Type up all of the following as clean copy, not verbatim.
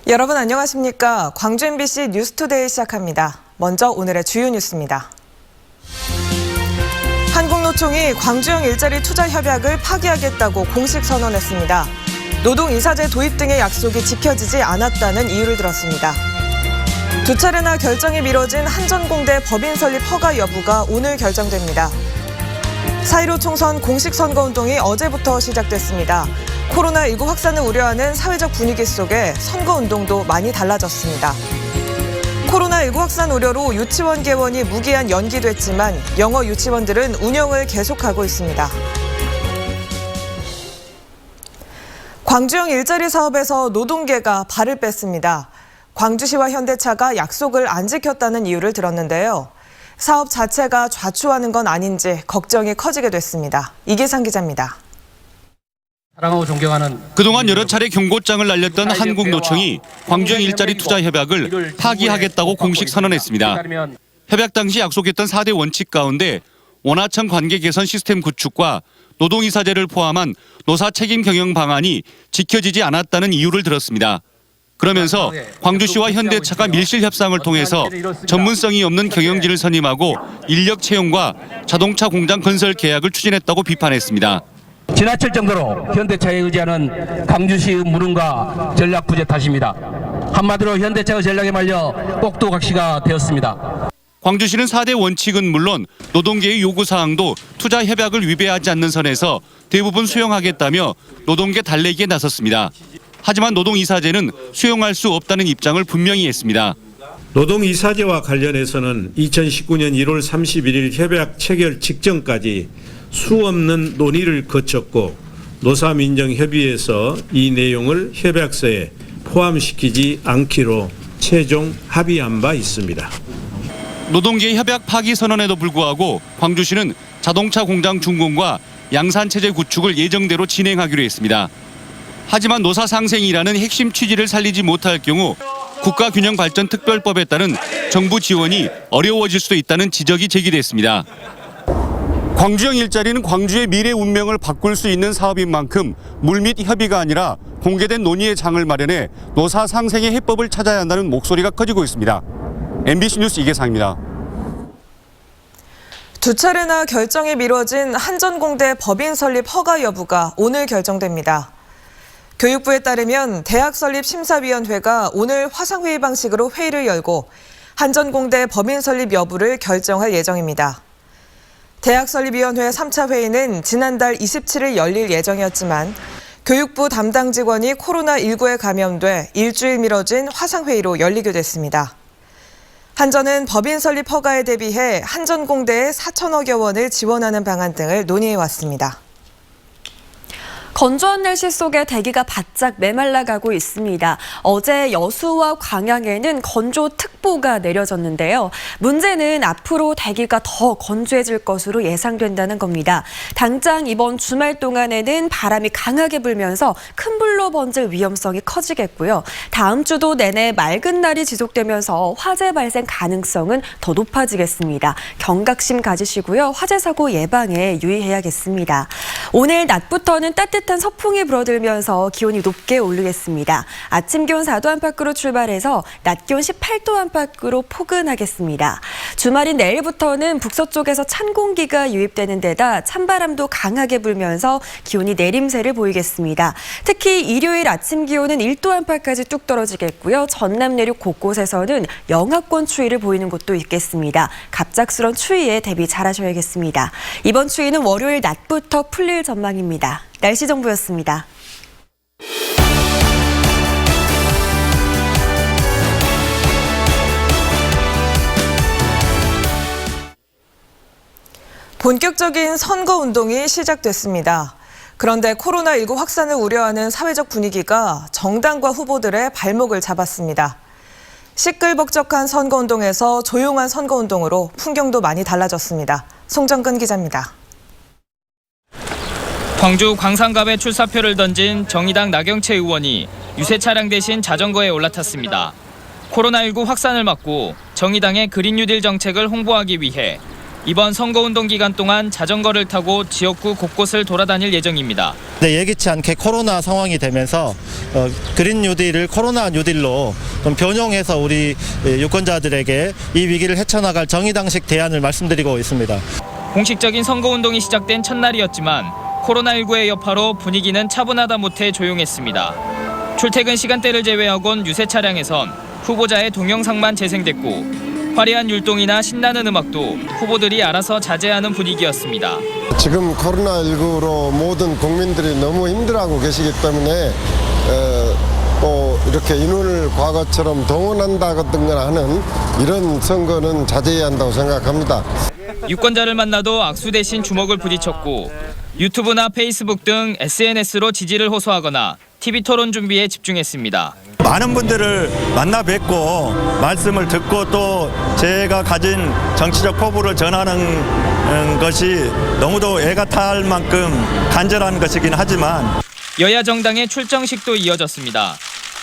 여러분 안녕하십니까? 광주 MBC 뉴스투데이 시작합니다. 먼저 오늘의 주요 뉴스입니다. 한국노총이 광주형 일자리 투자 협약을 파기하겠다고 공식 선언했습니다. 노동이사제 도입 등의 약속이 지켜지지 않았다는 이유를 들었습니다. 두 차례나 결정이 미뤄진 한전공대 법인 설립 허가 여부가 오늘 결정됩니다. 4.15 총선 공식 선거운동이 어제부터 시작됐습니다. 코로나19 확산을 우려하는 사회적 분위기 속에 선거운동도 많이 달라졌습니다. 코로나19 확산 우려로 유치원 개원이 무기한 연기됐지만 영어 유치원들은 운영을 계속하고 있습니다. 광주형 일자리 사업에서 노동계가 발을 뺐습니다. 광주시와 현대차가 약속을 안 지켰다는 이유를 들었는데요. 사업 자체가 좌초하는 건 아닌지 걱정이 커지게 됐습니다. 이기상 기자입니다. 사랑하고 존경하는 그동안 여러 차례 경고장을 날렸던 한국노총이 광주형 일자리 투자 협약을 파기하겠다고 공식 선언했습니다. 협약 당시 약속했던 4대 원칙 가운데 원하청 관계 개선 시스템 구축과 노동이사제를 포함한 노사 책임 경영 방안이 지켜지지 않았다는 이유를 들었습니다. 그러면서 광주시와 현대차가 밀실 협상을 통해서 전문성이 없는 경영진을 선임하고 인력 채용과 자동차 공장 건설 계약을 추진했다고 비판했습니다. 지나칠 정도로 현대차에 의지하는 광주시의 무능과 전략 부재 탓입니다. 한마디로 현대차의 전략에 말려 꼭두각시가 되었습니다. 광주시는 4대 원칙은 물론 노동계의 요구사항도 투자 협약을 위배하지 않는 선에서 대부분 수용하겠다며 노동계 달래기에 나섰습니다. 하지만 노동이사제는 수용할 수 없다는 입장을 분명히 했습니다. 노동이사제와 관련해서는 2019년 1월 31일 협약 체결 직전까지 수없는 논의를 거쳤고 노사민정협의회에서 이 내용을 협약서에 포함시키지 않기로 최종 합의한 바 있습니다. 노동계의 협약 파기 선언에도 불구하고 광주시는 자동차 공장 준공과 양산체제 구축을 예정대로 진행하기로 했습니다. 하지만 노사 상생이라는 핵심 취지를 살리지 못할 경우 국가균형발전특별법에 따른 정부 지원이 어려워질 수도 있다는 지적이 제기됐습니다. 광주형 일자리는 광주의 미래 운명을 바꿀 수 있는 사업인 만큼 물밑 협의가 아니라 공개된 논의의 장을 마련해 노사 상생의 해법을 찾아야 한다는 목소리가 커지고 있습니다. MBC 뉴스 이계상입니다. 두 차례나 결정이 미뤄진 한전공대 법인 설립 허가 여부가 오늘 결정됩니다. 교육부에 따르면 대학 설립 심사위원회가 오늘 화상회의 방식으로 회의를 열고 한전공대 법인 설립 여부를 결정할 예정입니다. 대학 설립위원회 3차 회의는 지난달 27일 열릴 예정이었지만 교육부 담당 직원이 코로나19에 감염돼 일주일 미뤄진 화상회의로 열리게 됐습니다. 한전은 법인 설립 허가에 대비해 한전공대에 4천억여 원을 지원하는 방안 등을 논의해왔습니다. 건조한 날씨 속에 대기가 바짝 메말라가고 있습니다. 어제 여수와 광양에는 건조특보가 내려졌는데요. 문제는 앞으로 대기가 더 건조해질 것으로 예상된다는 겁니다. 당장 이번 주말 동안에는 바람이 강하게 불면서 큰 불로 번질 위험성이 커지겠고요. 다음 주도 내내 맑은 날이 지속되면서 화재 발생 가능성은 더 높아지겠습니다. 경각심 가지시고요. 화재 사고 예방에 유의해야겠습니다. 오늘 낮부터는 따뜻한 서풍이 불어들면서 기온이 높게 오르겠습니다. 아침 기온 4도 안팎으로 출발해서 낮 기온 18도 안팎으로 포근하겠습니다. 주말인 내일부터는 북서쪽에서 찬 공기가 유입되는 데다 찬바람도 강하게 불면서 기온이 내림세를 보이겠습니다. 특히 일요일 아침 기온은 1도 안팎까지 뚝 떨어지겠고요. 전남 내륙 곳곳에서는 영하권 추위를 보이는 곳도 있겠습니다. 갑작스런 추위에 대비 잘하셔야겠습니다. 이번 추위는 월요일 낮부터 풀릴 전망입니다. 날씨 정보였습니다. 본격적인 선거운동이 시작됐습니다. 그런데 코로나19 확산을 우려하는 사회적 분위기가 정당과 후보들의 발목을 잡았습니다. 시끌벅적한 선거운동에서 조용한 선거운동으로 풍경도 많이 달라졌습니다. 송정근 기자입니다. 광주 광산갑에 출사표를 던진 정의당 나경채 의원이 유세 차량 대신 자전거에 올라탔습니다. 코로나19 확산을 막고 정의당의 그린 뉴딜 정책을 홍보하기 위해 이번 선거운동 기간 동안 자전거를 타고 지역구 곳곳을 돌아다닐 예정입니다. 네, 예기치 않게 코로나 상황이 되면서 그린 뉴딜을 코로나 뉴딜로 좀 변형해서 우리 유권자들에게 이 위기를 헤쳐나갈 정의당식 대안을 말씀드리고 있습니다. 공식적인 선거운동이 시작된 첫날이었지만 코로나19의 여파로 분위기는 차분하다 못해 조용했습니다. 출퇴근 시간대를 제외하곤 유세 차량에선 후보자의 동영상만 재생됐고 화려한 율동이나 신나는 음악도 후보들이 알아서 자제하는 분위기였습니다. 지금 코로나19로 모든 국민들이 너무 힘들어하고 계시기 때문에 또 이렇게 인원을 과거처럼 동원한다거나 하는 이런 선거는 자제해야 한다고 생각합니다. 유권자를 만나도 악수 대신 주먹을 부딪혔고 유튜브나 페이스북 등 SNS로 지지를 호소하거나 TV 토론 준비에 집중했습니다. 많은 분들을 만나 뵙고 말씀을 듣고 또 제가 가진 정치적 포부를 전하는 것이 너무도 애가 탈 만큼 간절한 것이긴 하지만 여야 정당의 출정식도 이어졌습니다.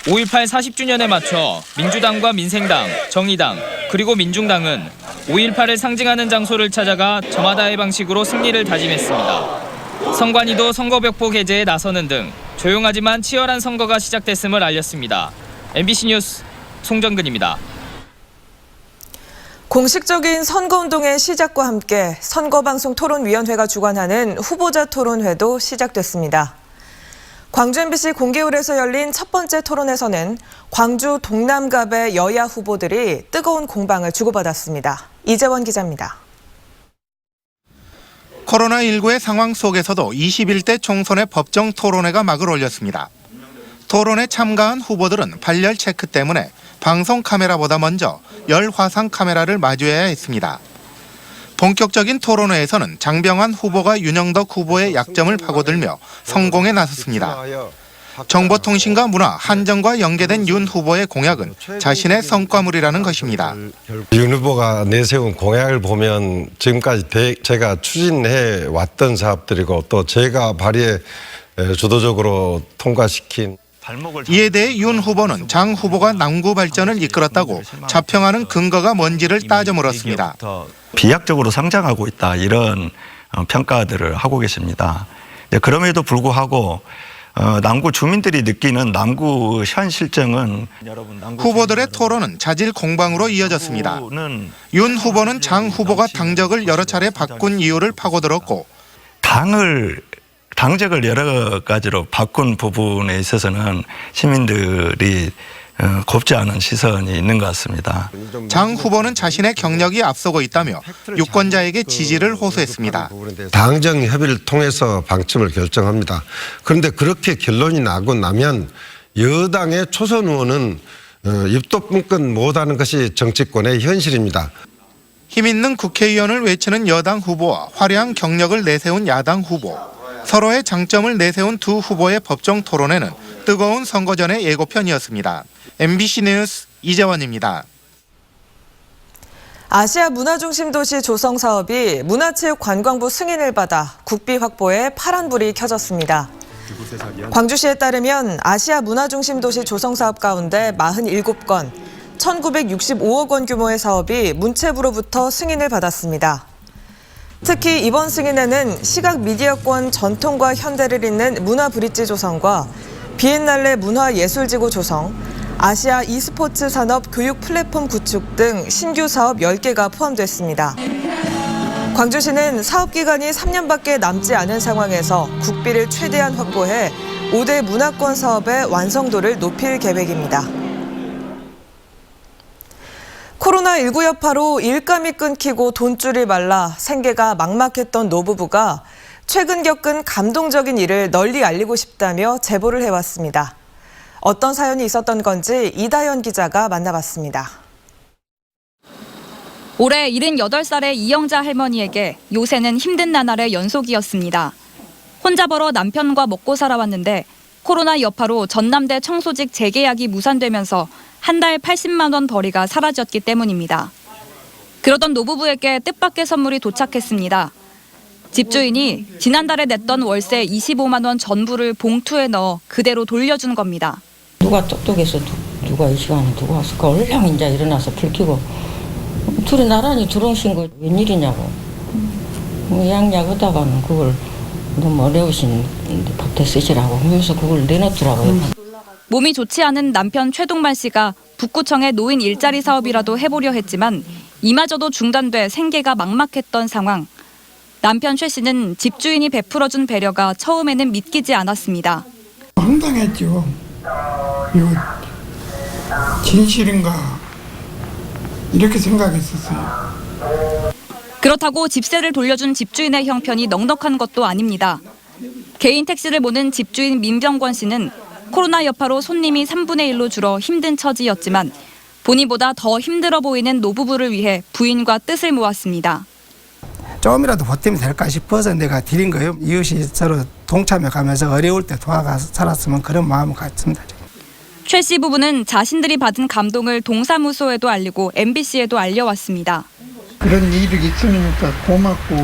5.18 40주년에 맞춰 민주당과 민생당, 정의당, 그리고 민중당은 5.18을 상징하는 장소를 찾아가 저마다의 방식으로 승리를 다짐했습니다. 선관위도 선거벽보 게재에 나서는 등 조용하지만 치열한 선거가 시작됐음을 알렸습니다. MBC 뉴스 송정근입니다. 공식적인 선거운동의 시작과 함께 선거방송토론위원회가 주관하는 후보자 토론회도 시작됐습니다. 광주 MBC 공개홀에서 열린 첫 번째 토론에서는 광주 동남갑의 여야 후보들이 뜨거운 공방을 주고받았습니다. 이재원 기자입니다. 코로나19의 상황 속에서도 21대 총선의 법정 토론회가 막을 올렸습니다. 토론에 참가한 후보들은 발열 체크 때문에 방송 카메라보다 먼저 열화상 카메라를 마주해야 했습니다. 본격적인 토론회에서는 장병환 후보가 윤영덕 후보의 약점을 파고들며 성공에 나섰습니다. 정보통신과 문화, 한정과 연계된 윤 후보의 공약은 자신의 성과물이라는 것입니다. 윤 후보가 내세운 공약을 보면 지금까지 제가 추진해 왔던 사업들이고 또 제가 발의해 주도적으로 통과시킨 이에 대해 윤 후보는 장 후보가 남구 발전을 이끌었다고 자평하는 근거가 뭔지를 따져 물었습니다. 비약적으로 성장하고 있다 이런 평가들을 하고 계십니다. 그럼에도 불구하고 남구 주민들이 느끼는 남구 현 실정은 후보들의 토론은 자질 공방으로 이어졌습니다. 윤 후보는 장 후보가 당적을 여러 차례 바꾼 이유를 파고들었고 당적을 여러 가지로 바꾼 부분에 있어서는 시민들이 곱지 않은 시선이 있는 것 같습니다. 장 후보는 자신의 경력이 앞서고 있다며 유권자에게 지지를 호소했습니다. 당정 협의를 통해서 방침을 결정합니다. 그런데 그렇게 결론이 나고 나면 여당의 초선 의원은 입도 뿜끈 못하는 것이 정치권의 현실입니다. 힘있는 국회의원을 외치는 여당 후보와 화려한 경력을 내세운 야당 후보. 서로의 장점을 내세운 두 후보의 법정 토론회는 뜨거운 선거전의 예고편이었습니다. MBC 뉴스 이재원입니다. 아시아 문화중심 도시 조성 사업이 문화체육관광부 승인을 받아 국비 확보에 파란불이 켜졌습니다. 광주시에 따르면 아시아 문화중심 도시 조성 사업 가운데 47건, 1,965억 원 규모의 사업이 문체부로부터 승인을 받았습니다. 특히 이번 승인에는 시각미디어권 전통과 현대를 잇는 문화브릿지 조성과 비엔날레 문화예술지구 조성, 아시아 e스포츠 산업 교육 플랫폼 구축 등 신규 사업 10개가 포함됐습니다. 광주시는 사업 기간이 3년밖에 남지 않은 상황에서 국비를 최대한 확보해 5대 문화권 사업의 완성도를 높일 계획입니다. 코로나19 여파로 일감이 끊기고 돈줄이 말라 생계가 막막했던 노부부가 최근 겪은 감동적인 일을 널리 알리고 싶다며 제보를 해왔습니다. 어떤 사연이 있었던 건지 이다연 기자가 만나봤습니다. 올해 78살의 이영자 할머니에게 요새는 힘든 나날의 연속이었습니다. 혼자 벌어 남편과 먹고 살아왔는데 코로나 여파로 전남대 청소직 재계약이 무산되면서 한 달 80만 원 벌이가 사라졌기 때문입니다. 그러던 노부부에게 뜻밖의 선물이 도착했습니다. 집주인이 지난달에 냈던 월세 25만 원 전부를 봉투에 넣어 그대로 돌려준 겁니다. 누가 똑똑해서 누가 이 시간에 누구 왔을까? 얼른 이제 일어나서 불 켜고 둘이 나란히 들어오신 거 웬일이냐고. 양약하다가는 그걸 너무 어려우신 법대 쓰시라고 하면서 그걸 내놓더라고요. 몸이 좋지 않은 남편 최동만 씨가 북구청의 노인 일자리 사업이라도 해보려 했지만 이마저도 중단돼 생계가 막막했던 상황. 남편 최 씨는 집주인이 베풀어준 배려가 처음에는 믿기지 않았습니다. 황당했죠. 이거 진실인가 이렇게 생각했었어요. 그렇다고 집세를 돌려준 집주인의 형편이 넉넉한 것도 아닙니다. 개인 택시를 모는 집주인 민병권 씨는 코로나 여파로 손님이 3분의 1로 줄어 힘든 처지였지만 본인보다 더 힘들어 보이는 노부부를 위해 부인과 뜻을 모았습니다. 조금이라도 보탬이 될까 싶어서 내가 드린 거예요. 이웃이 서로 동참해 가면서 어려울 때 도와가 살았으면 그런 마음을 갖습니다. 최 씨 부부는 자신들이 받은 감동을 동사무소에도 알리고 MBC에도 알려왔습니다. 그런 일이 있으니까 고맙고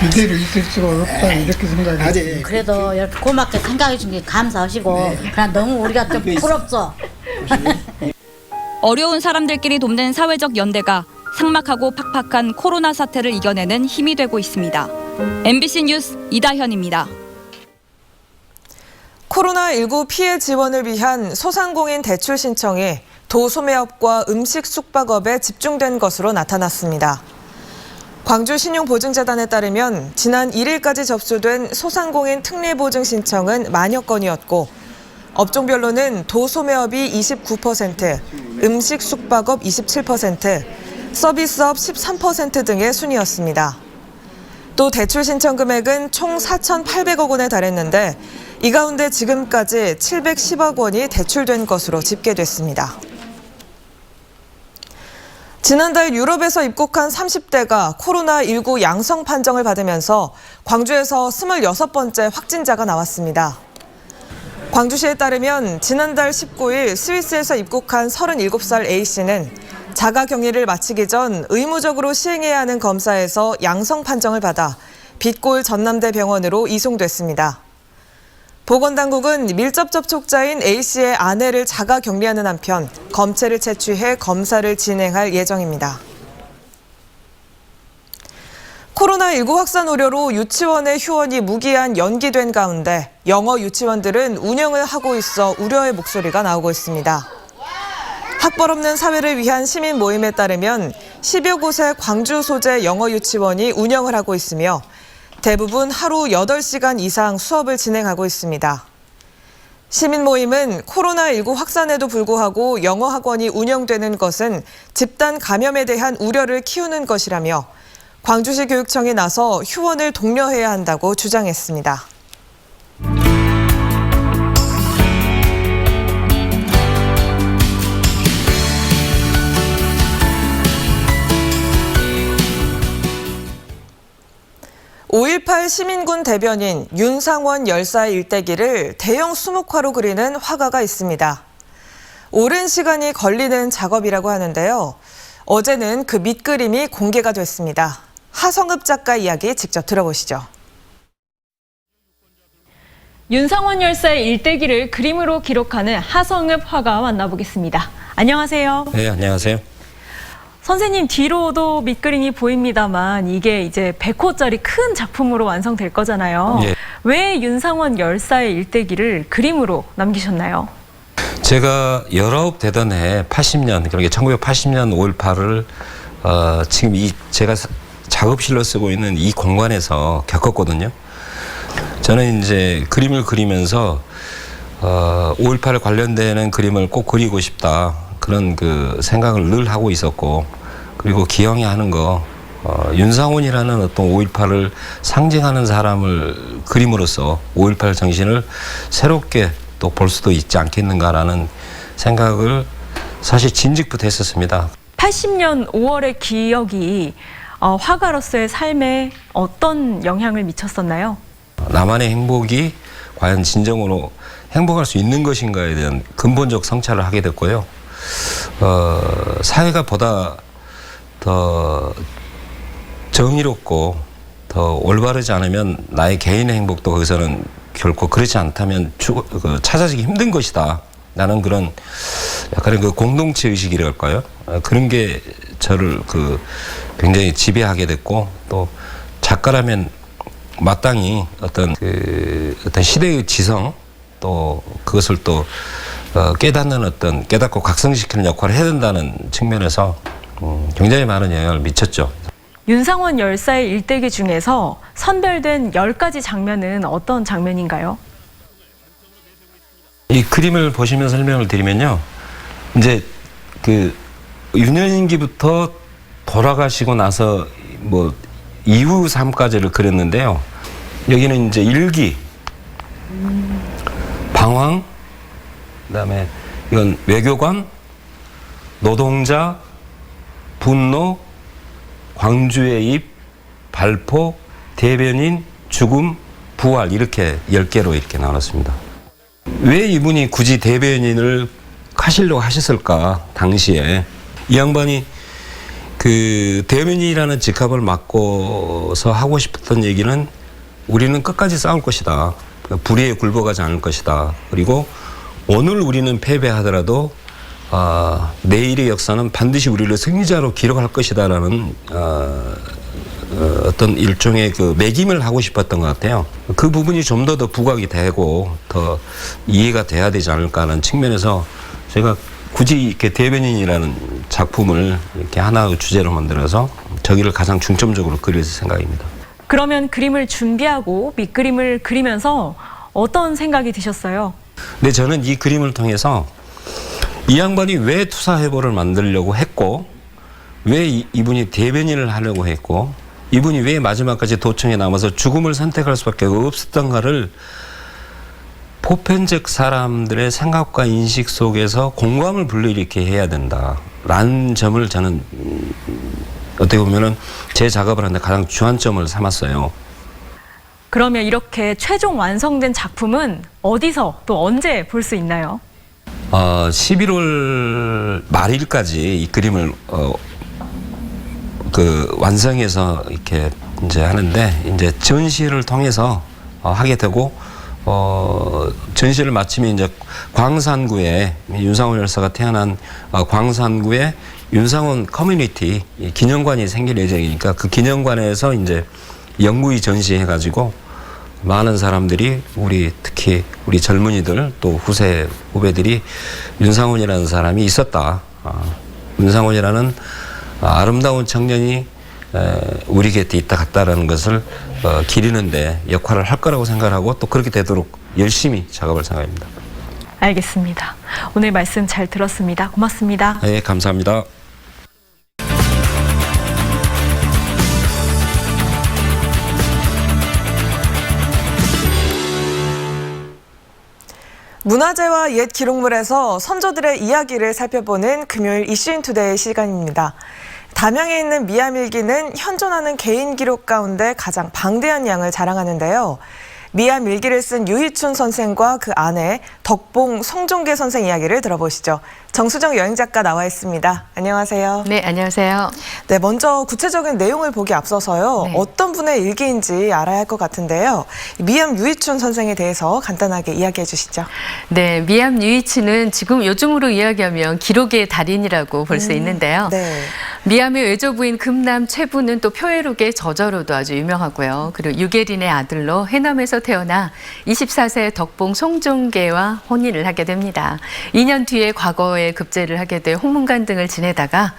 이대로 있을 수가 없다 이렇게 생각해요. 그래도 이렇게 고맙게 생각해 준 게 감사하시고 그냥 너무 우리가 좀 부럽소. 어려운 사람들끼리 돕는 사회적 연대가 삭막하고 팍팍한 코로나 사태를 이겨내는 힘이 되고 있습니다. MBC 뉴스 이다현입니다. 코로나19 피해 지원을 위한 소상공인 대출 신청이 도소매업과 음식 숙박업에 집중된 것으로 나타났습니다. 광주신용보증재단에 따르면 지난 1일까지 접수된 소상공인 특례보증 신청은 10,000여 건이었고 업종별로는 도소매업이 29%, 음식 숙박업 27%, 서비스업 13% 등의 순이었습니다. 또 대출 신청 금액은 총 4,800억 원에 달했는데 이 가운데 지금까지 710억 원이 대출된 것으로 집계됐습니다. 지난달 유럽에서 입국한 30대가 코로나19 양성 판정을 받으면서 광주에서 26번째 확진자가 나왔습니다. 광주시에 따르면 지난달 19일 스위스에서 입국한 37살 A씨는 자가격리를 마치기 전 의무적으로 시행해야 하는 검사에서 양성 판정을 받아 빛골 전남대병원으로 이송됐습니다. 보건당국은 밀접 접촉자인 A씨의 아내를 자가격리하는 한편 검체를 채취해 검사를 진행할 예정입니다. 코로나19 확산 우려로 유치원의 휴원이 무기한 연기된 가운데 영어 유치원들은 운영을 하고 있어 우려의 목소리가 나오고 있습니다. 학벌 없는 사회를 위한 시민 모임에 따르면 10여 곳의 광주 소재 영어 유치원이 운영을 하고 있으며 대부분 하루 8시간 이상 수업을 진행하고 있습니다. 시민 모임은 코로나19 확산에도 불구하고 영어 학원이 운영되는 것은 집단 감염에 대한 우려를 키우는 것이라며 광주시 교육청이 나서 휴원을 독려해야 한다고 주장했습니다. (5.18) 시민군 대변인 윤상원 열사의 일대기를 대형 수묵화로 그리는 화가가 있습니다. 오랜 시간이 걸리는 작업이라고 하는데요. 어제는 그 밑그림이 공개가 됐습니다. 하성읍 작가 이야기 직접 들어보시죠. 윤상원 열사의 일대기를 그림으로 기록하는 하성읍 화가 만나보겠습니다. 안녕하세요. 네, 안녕하세요. 선생님 뒤로도 밑그림이 보입니다만 이게 이제 100호짜리 큰 작품으로 완성될 거잖아요. 예. 왜 윤상원 열사의 일대기를 그림으로 남기셨나요? 제가 19 되던 해 80년, 그러니까 1980년 5.18을 지금 제가 작업실로 쓰고 있는 이 공간에서 겪었거든요. 저는 이제 그림을 그리면서 5.18에 관련되는 그림을 꼭 그리고 싶다. 그런 그 생각을 늘 하고 있었고, 그리고 기영이 하는 거, 윤상원이라는 어떤 5.18을 상징하는 사람을 그림으로써 5.18 정신을 새롭게 또 볼 수도 있지 않겠는가라는 생각을 사실 진즉부터 했었습니다. 80년 5월의 기억이 화가로서의 삶에 어떤 영향을 미쳤었나요? 나만의 행복이 과연 진정으로 행복할 수 있는 것인가에 대한 근본적 성찰을 하게 됐고요. 사회가 보다 더 정의롭고 더 올바르지 않으면 나의 개인의 행복도 거기서는 결코 그렇지 않다면 찾아지기 힘든 것이다. 나는 그런 약간의 그 공동체 의식이랄까요? 그런 게 저를 굉장히 지배하게 됐고 또 작가라면 마땅히 어떤 어떤 시대의 지성 또 그것을 또 깨닫는 어떤 깨닫고 각성시키는 역할을 해야 된다는 측면에서 굉장히 많은 영향을 미쳤죠. 윤상원 열사의 일대기 중에서 선별된 10가지 장면은 어떤 장면인가요? 이 그림을 보시면 설명을 드리면요. 이제 그 유년기부터 돌아가시고 나서 뭐 이후 삶까지를 그렸는데요. 여기는 이제 일기, 방황, 그다음에 이건 외교관, 노동자, 분노, 광주의 입, 발포, 대변인, 죽음, 부활 이렇게 10개로 이렇게 나눴습니다. 왜 이분이 굳이 대변인을 하시려고 하셨을까 당시에 이 양반이 그 대변인이라는 직업을 맡고서 하고 싶었던 얘기는 우리는 끝까지 싸울 것이다. 불의에 굴복하지 않을 것이다. 그리고 오늘 우리는 패배하더라도 내일의 역사는 반드시 우리를 승리자로 기록할 것이다라는 어떤 일종의 그 매김을 하고 싶었던 것 같아요. 그 부분이 좀 더 부각이 되고 더 이해가 돼야 되지 않을까 하는 측면에서 제가 굳이 이렇게 대변인이라는 작품을 이렇게 하나의 주제로 만들어서 저기를 가장 중점적으로 그릴 생각입니다. 그러면 그림을 준비하고 밑그림을 그리면서 어떤 생각이 드셨어요? 근데 저는 이 그림을 통해서 이 양반이 왜 투사해보를 만들려고 했고 왜 이분이 대변인을 하려고 했고 이분이 왜 마지막까지 도청에 남아서 죽음을 선택할 수밖에 없었던가를 보편적 사람들의 생각과 인식 속에서 공감을 불러일으키게 해야 된다라는 점을 저는 어떻게 보면은 제 작업을 하는데 가장 주안점을 삼았어요. 그러면 이렇게 최종 완성된 작품은 어디서 또 언제 볼 수 있나요? 11월 말일까지 이 그림을 그 완성해서 이렇게 이제 하는데 이제 전시를 통해서 하게 되고 전시를 마치면 이제 광산구에 윤상원 열사가 태어난 광산구에 윤상원 커뮤니티 기념관이 생길 예정이니까 그 기념관에서 이제 영구히 전시해가지고 많은 사람들이 특히 우리 젊은이들 또 후배들이 윤상원이라는 사람이 있었다. 윤상원이라는 아름다운 청년이 우리 곁에 있다 갔다라는 것을 기리는데 역할을 할 거라고 생각하고 또 그렇게 되도록 열심히 작업을 생각합니다. 알겠습니다. 오늘 말씀 잘 들었습니다. 고맙습니다. 네, 감사합니다. 문화재와 옛 기록물에서 선조들의 이야기를 살펴보는 금요일 이슈인투데이 시간입니다. 담양에 있는 미암일기는 현존하는 개인 기록 가운데 가장 방대한 양을 자랑하는데요. 미암일기를 쓴 유희춘 선생과 그 아내 덕봉 송종계 선생 이야기를 들어보시죠. 정수정 여행작가 나와 있습니다. 안녕하세요. 네, 안녕하세요. 네, 먼저 구체적인 내용을 보기 앞서서요. 네. 어떤 분의 일기인지 알아야 할 것 같은데요. 미암 유희춘 선생에 대해서 간단하게 이야기해 주시죠. 네, 미암 유희춘은 지금 요즘으로 이야기하면 기록의 달인이라고 볼 수 있는데요. 네. 미암의 외조부인 금남 최부는 또 표해록의 저자로도 아주 유명하고요. 그리고 유계린의 아들로 해남에서 태어나 24세 덕봉 송종계와 혼인을 하게 됩니다. 2년 뒤에 과거에 급제를 하게 돼 홍문관 등을 지내다가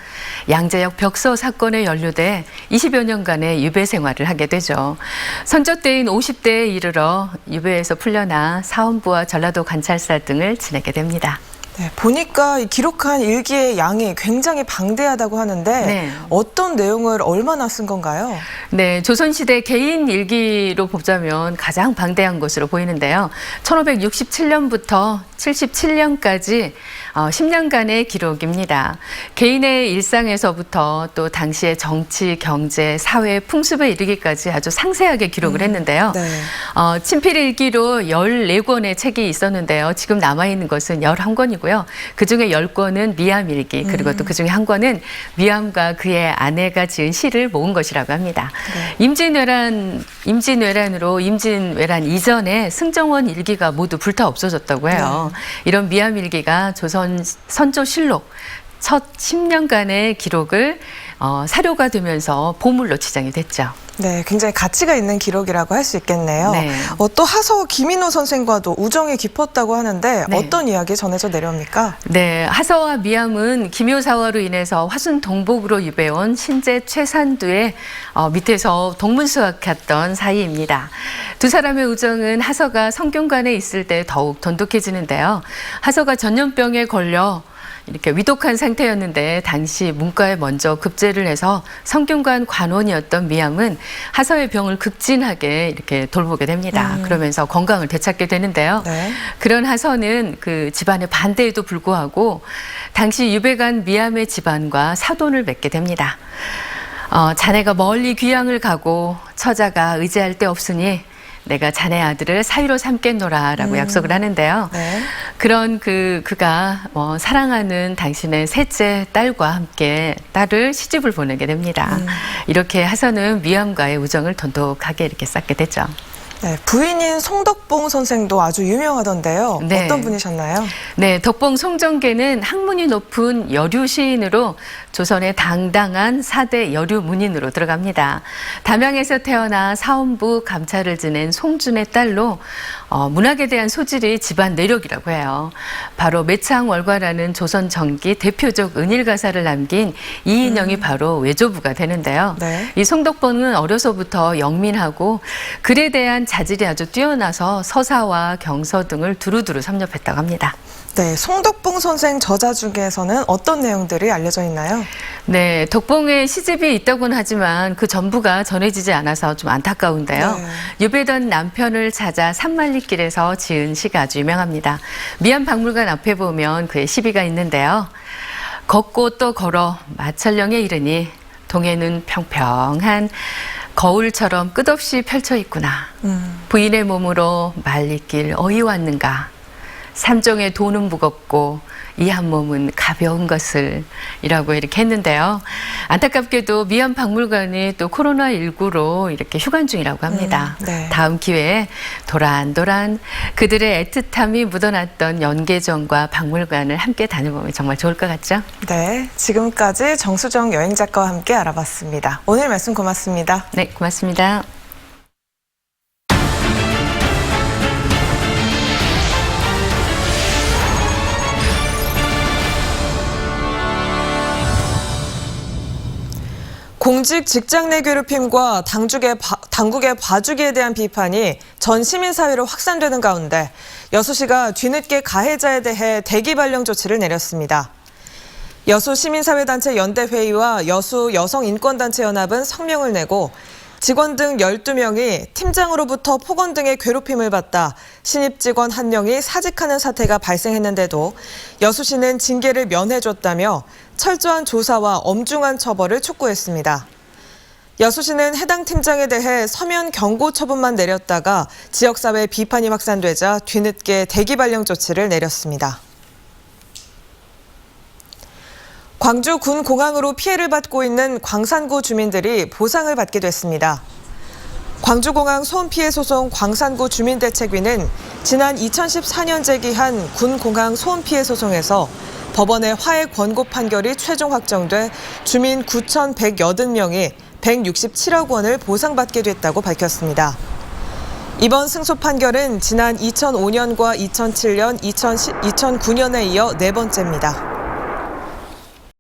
양재역 벽서 사건에 연루돼 20여 년간의 유배 생활을 하게 되죠. 선조 때인 50대에 이르러 유배에서 풀려나 사헌부와 전라도 관찰사 등을 지내게 됩니다. 네, 보니까 기록한 일기의 양이 굉장히 방대하다고 하는데 네. 어떤 내용을 얼마나 쓴 건가요? 네, 조선시대 개인 일기로 보자면 가장 방대한 것으로 보이는데요. 1567년부터 77년까지 10년간의 기록입니다. 개인의 일상에서부터 또 당시의 정치, 경제, 사회, 풍습에 이르기까지 아주 상세하게 기록을 했는데요. 네. 친필일기로 14권의 책이 있었는데요. 지금 남아있는 것은 11권이고요. 그중에 10권은 미암일기, 그리고 또 그중에 한 권은 미암과 그의 아내가 지은 시를 모은 것이라고 합니다. 네. 임진왜란으로 임진왜란 이전에 승정원 일기가 모두 불타 없어졌다고 해요. 이런 미암일기가 조선 선조실록 첫 10년간의 기록을 사료가 되면서 보물로 지정이 됐죠. 네, 굉장히 가치가 있는 기록이라고 할 수 있겠네요. 네. 또 하서 김인호 선생과도 우정이 깊었다고 하는데 네. 어떤 이야기 전해져 내려옵니까? 네, 하서와 미암은 기묘사화로 인해서 화순 동복으로 유배온 신제 최산두의 밑에서 동문수학했던 사이입니다. 두 사람의 우정은 하서가 성균관에 있을 때 더욱 돈독해지는데요. 하서가 전염병에 걸려 이렇게 위독한 상태였는데 당시 문과에 먼저 급제를 해서 성균관 관원이었던 미암은 하서의 병을 극진하게 이렇게 돌보게 됩니다. 그러면서 건강을 되찾게 되는데요. 네. 그런 하서는 그 집안의 반대에도 불구하고 당시 유배간 미암의 집안과 사돈을 맺게 됩니다. 자네가 멀리 귀향을 가고 처자가 의지할 데 없으니 내가 자네 아들을 사위로 삼겠노라라고 약속을 하는데요. 네. 그런 그가 사랑하는 당신의 셋째 딸과 함께 딸을 시집을 보내게 됩니다. 이렇게 하서는 미암과의 우정을 돈독하게 이렇게 쌓게 되죠. 네, 부인인 송덕봉 선생도 아주 유명하던데요. 네. 어떤 분이셨나요? 네, 덕봉 송정계는 학문이 높은 여류 시인으로 조선의 당당한 4대 여류 문인으로 들어갑니다. 담양에서 태어나 사원부 감찰을 지낸 송준의 딸로 문학에 대한 소질이 집안 내력이라고 해요. 바로 매창월과라는 조선 정기 대표적 은일가사를 남긴 이인영이 바로 외조부가 되는데요. 네. 이 송덕봉은 어려서부터 영민하고 글에 대한 자질이 아주 뛰어나서 서사와 경서 등을 두루두루 섭렵했다고 합니다. 네, 송덕봉 선생 저자 중에서는 어떤 내용들이 알려져 있나요? 네, 덕봉의 시집이 있다고는 하지만 그 전부가 전해지지 않아서 좀 안타까운데요. 네. 유배던 남편을 찾아 산만리길에서 지은 시가 아주 유명합니다. 미암박물관 앞에 보면 그의 시비가 있는데요. 걷고 또 걸어 마천령에 이르니 동해는 평평한 거울처럼 끝없이 펼쳐 있구나. 부인의 몸으로 말리길 어이 왔는가. 삼종의 돈은 무겁고 이 한 몸은 가벼운 것을 이라고 이렇게 했는데요. 안타깝게도 미암박물관이 또 코로나19로 이렇게 휴관 중이라고 합니다. 네. 다음 기회에 도란도란 그들의 애틋함이 묻어났던 연계정과 박물관을 함께 다녀보면 정말 좋을 것 같죠? 네, 지금까지 정수정 여행작가와 함께 알아봤습니다. 오늘 말씀 고맙습니다. 네, 고맙습니다. 공직 직장 내 괴롭힘과 당국의 봐주기에 대한 비판이 전 시민사회로 확산되는 가운데 여수시가 뒤늦게 가해자에 대해 대기 발령 조치를 내렸습니다. 여수 시민사회단체 연대회의와 여수 여성인권단체연합은 성명을 내고 직원 등 12명이 팀장으로부터 폭언 등의 괴롭힘을 받다 신입 직원 1명이 사직하는 사태가 발생했는데도 여수시는 징계를 면해줬다며 철저한 조사와 엄중한 처벌을 촉구했습니다. 여수시는 해당 팀장에 대해 서면 경고 처분만 내렸다가 지역사회 비판이 확산되자 뒤늦게 대기 발령 조치를 내렸습니다. 광주 군 공항으로 피해를 받고 있는 광산구 주민들이 보상을 받게 됐습니다. 광주공항 소음피해 소송 광산구 주민대책위는 지난 2014년 제기한 군 공항 소음피해 소송에서 법원의 화해 권고 판결이 최종 확정돼 주민 9,180명이 167억 원을 보상받게 됐다고 밝혔습니다. 이번 승소 판결은 지난 2005년과 2007년, 2009년에 이어 네 번째입니다.